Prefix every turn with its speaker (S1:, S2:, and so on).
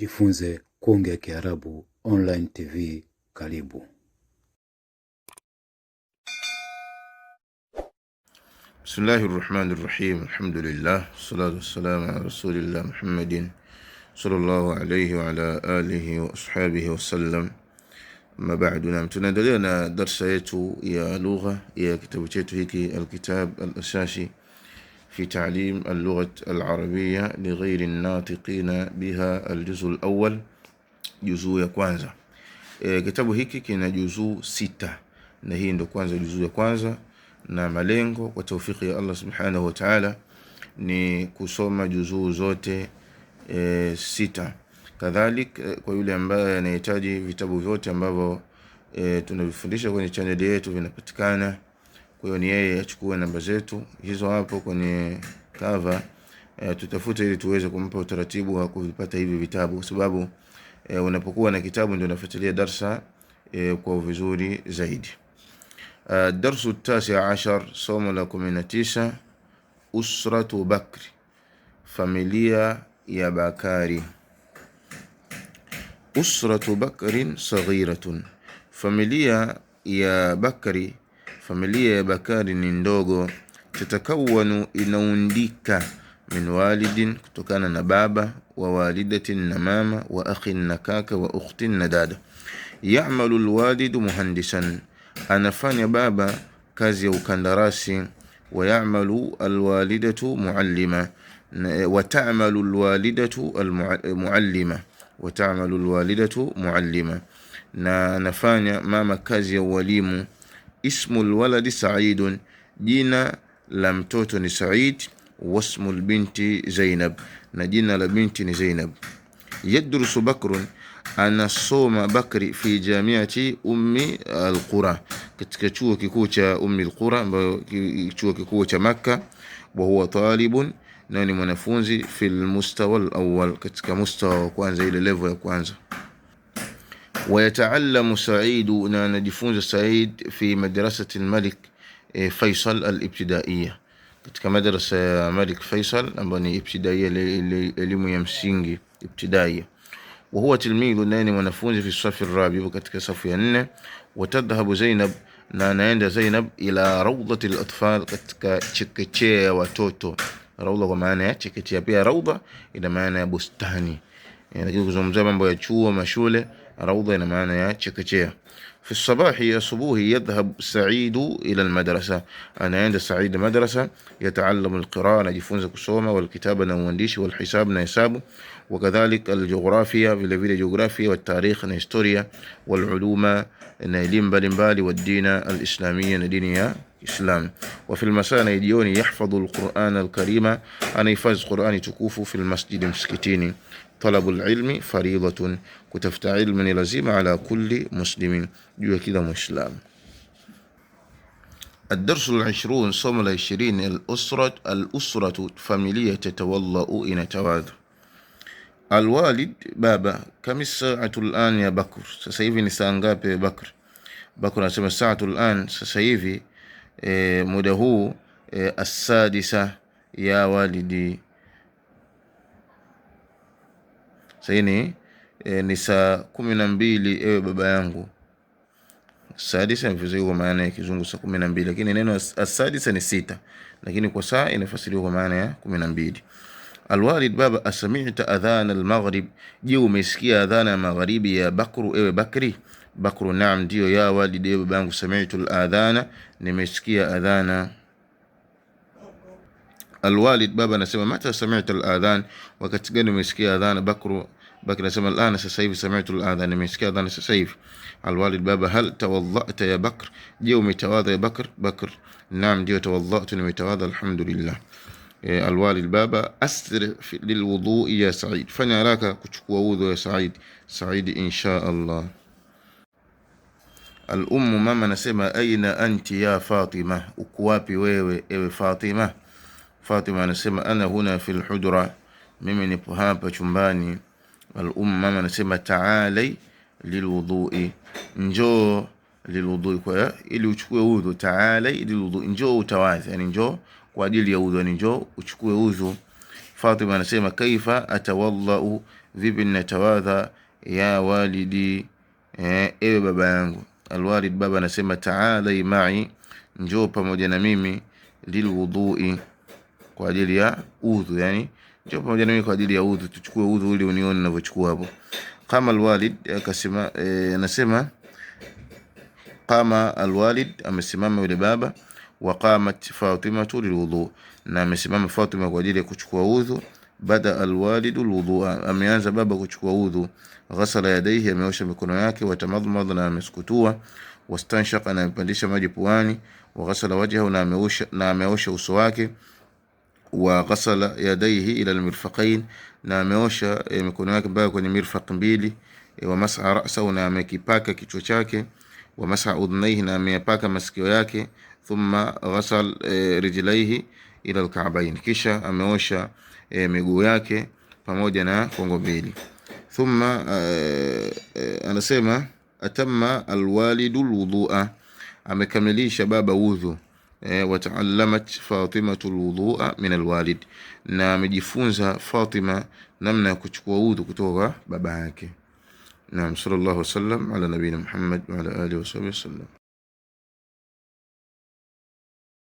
S1: Jifunze kuongea Kiarabu online TV. Karibu.
S2: Bismillahirrahmanirrahim. Alhamdulillah. Wassalatu wassalamu ala rasulillah Muhammadin sallallahu alayhi wa ala alihi wa ashabihi wa sallam. Amma ba'du. Tunaendelea na darsa yetu ya lugha ya kitabu chetu hiki Alkitab Al-Asasi في تعليم اللغة العربية لغير الناطقين بها الجزء الأول جزء ya kwanza. Kitabu hiki kina juzuu 6 na hii ndio kwanza juzuu ya kwanza, na malengo kwa taufiki ya Allah subhanahu wa ta'ala ni kusoma juzuu zote 6. Kadhalik kwa yule ambaye anahitaji vitabu vyote ambavyo tunavifundisha kwenye channel yetu vinapatikana. Kwa hiyo ni yeye achukue namba zetu hizo hapo kwenye cover, tutafute ili tuweze kumpa utaratibu wa kuvipata hivi vitabu, kwa sababu unapokuwa na kitabu ndio unafuatilia darsa kwa vizuri zaidi. Darsu 19, somo la 19, usratu Bakri, familia ya Bakari. Usratu Bakrin saghiratun, familia ya Bakari, familia ya Bakari ni ndogo. Tatakawanu, inaundika, min walidin, kutokana na baba, wa walidatin, na mama, wa akhin, na kaka, wa ukhtin, na dada. Ya'malu alwalidu muhandisan, anafanya baba kazi ya ukandarasi. Wa ya'malu alwalidatu muallima, wa ta'malu alwalidatu almuallima, wa ta'malu alwalidatu muallima, na anafanya mama kazi ya ualimu. Ismul waladi Saidun, jina la mtoto ni Said. Wasmul binti Zainab, na jina la binti ni Zainab. Yadrusu Bakrun, anasoma Bakri fi jamiati Ummi al-Qura, katika chuo kikuu cha Ummi al-Qura, ambayo chuo kikuu cha Makka. Wa huwa talibun, na ni mwanafunzi fil mustawa al-awwal, katika mustawa wa kwanza, ile level ya kwanza. ويتعلم سعيد، نجفونز سعيد في مدرسة الملك فيصل الابتدائية، katika madrasa ya Malik Faisal ambayo ni ibtidaiya, elimu ya msingi ibtidaiya. Wa huwa tilmidhu, nani mwanafunzi fi safi rabi, katika safu ya 4. Watadhhabu Zainab, na anaenda Zainab ila rawdati al-atfal, katika chekechea ya watoto. Rawda kwa maana ya chekechea, pia rawda ina maana ya bustani. Lakini kuzungumzia mambo ya chuo, mashule, rawda ina maana ya chekechea. في الصباح asubuhi يذهب سعيد إلى المدرسة, anaenda Said madrasa. يتعلم القراءة, anajifunza kusoma, والكتابة na uandishi, والحساب na hesabu, وكذلك الجغرافيا, vile vile jiografia, والتاريخ na historia, والعلوم na elimu mbalimbali, والدين الإسلامية na dini ya Islam. وفي المساء na jioni يحفظ القرآن الكريم, anahifadhi Qur'ani tukufu. في المسجد, msikitini. طلب العلم فريضة, kutafuta ilmu ni lazima, ala kulli muslimin, juu ya kila muislam. الدرس 20, somo la 20, الأسرة, familia. تتوضأ, inatawadha. الوالد, baba. كم الساعة الآن يا بكر, sasa hivi ni saa ngapi Bakr? Bakr anasema saatu الآن, sasa hivi muda huu, السادسة ya walidi, sasa ni saa 12 ewe baba yangu. Sadisa inafasiriwa kwa maana ya kizungu saa 12, lakini neno asadisa ni 6, lakini kwa saa inafasiriwa kwa maana ya 12. Alwalid, baba. Asami'ta adhan almaghrib, je, umesikia adhana ya magharibi ya Bakru, ewe Bakri? Bakru, naam, ndio. Ya walid, ewe baba yangu. Sami'tu aladhana, nimesikia adhana. Alwalid, baba, anasema mata sami'ta aladhan, wakati gani umesikia adhana? Bakru anasema alana, sasa hivi. Sami'tu aladhan, nimesikia adhana sasa hivi. Alwalid, baba. Hal tawadhata ya Bakr, je, umetawadha ya Bakr? Bakr, naam, ndio, tawadhatu, nimetawadha, alhamdulillah. Alwalid, baba. Asri lilwudu ya Said, fanya haraka kuchukua udhu ya Said. Said, insha Allah. Al-ummu, mama, anasema aina anti ya Fatima, uko wapi wewe ewe Fatima? Fatima anasema ana huna fil hujra, mimi nipo hapa chumbani. Al-ummu, mama, anasema ta'alai lilwudhu'i, njoo lilwudhu'i, kwa ili uchukue udhu. Ta'alai lilwudhu'i, njoo utawadhi, yani njoo kwa ajili ya udhu, yani njoo uchukue udhu. Fatima anasema kaifa atawadhau, vipi ninatawadha ya walidi, ewe baba yangu. Alwalid, baba, anasema ta'ala ma'i, njoo pamoja na mimi, lilwudhu'i, kwa ajili ya udhu, yani njoo pamoja na mimi kwa ajili ya udhu, tuchukue udhu ili unione ninavyochukua hapo. Kama alwalid akasema, anasema qama alwalid, amesimama yule baba, wa qamat Fatima lilwudhu, na amesimama Fatima kwa ajili ya kuchukua udhu. Bada alwalid alwudhu, ameanza baba kuchukua udhu. Ghasala yadayhi, ameosha mikono yake. Watamadmad, na amesukutua. Wastanshaqa, na amepandisha maji puani. Wa ghasala wajhahu, na ameosha uso wake. Wa ghasala yadayhi ila almirfaqain, na ameosha mikono yake mpaka kwenye mirfaq mbili. Wa mas'a ra'sahu, na amekipaka kichwa chake. Wa mas'a udhnayhi, na amepaka masikio yake. Thumma ghasal rijlaihi ila alka'bayn, kisha ameosha miguu yake pamoja na kongo mbili. Thumma anasema atamma alwalidu alwudhu'a, amekamilisha baba udhu. Wa ta'allamat Fatima alwudhu'a min alwalid, na amejifunza Fatima namna ya kuchukua udhu kutoka baba yake. Naam, sallallahu alaihi wasallam ala nabiyina Muhammad wa ala alihi wa sahbihi wasallam.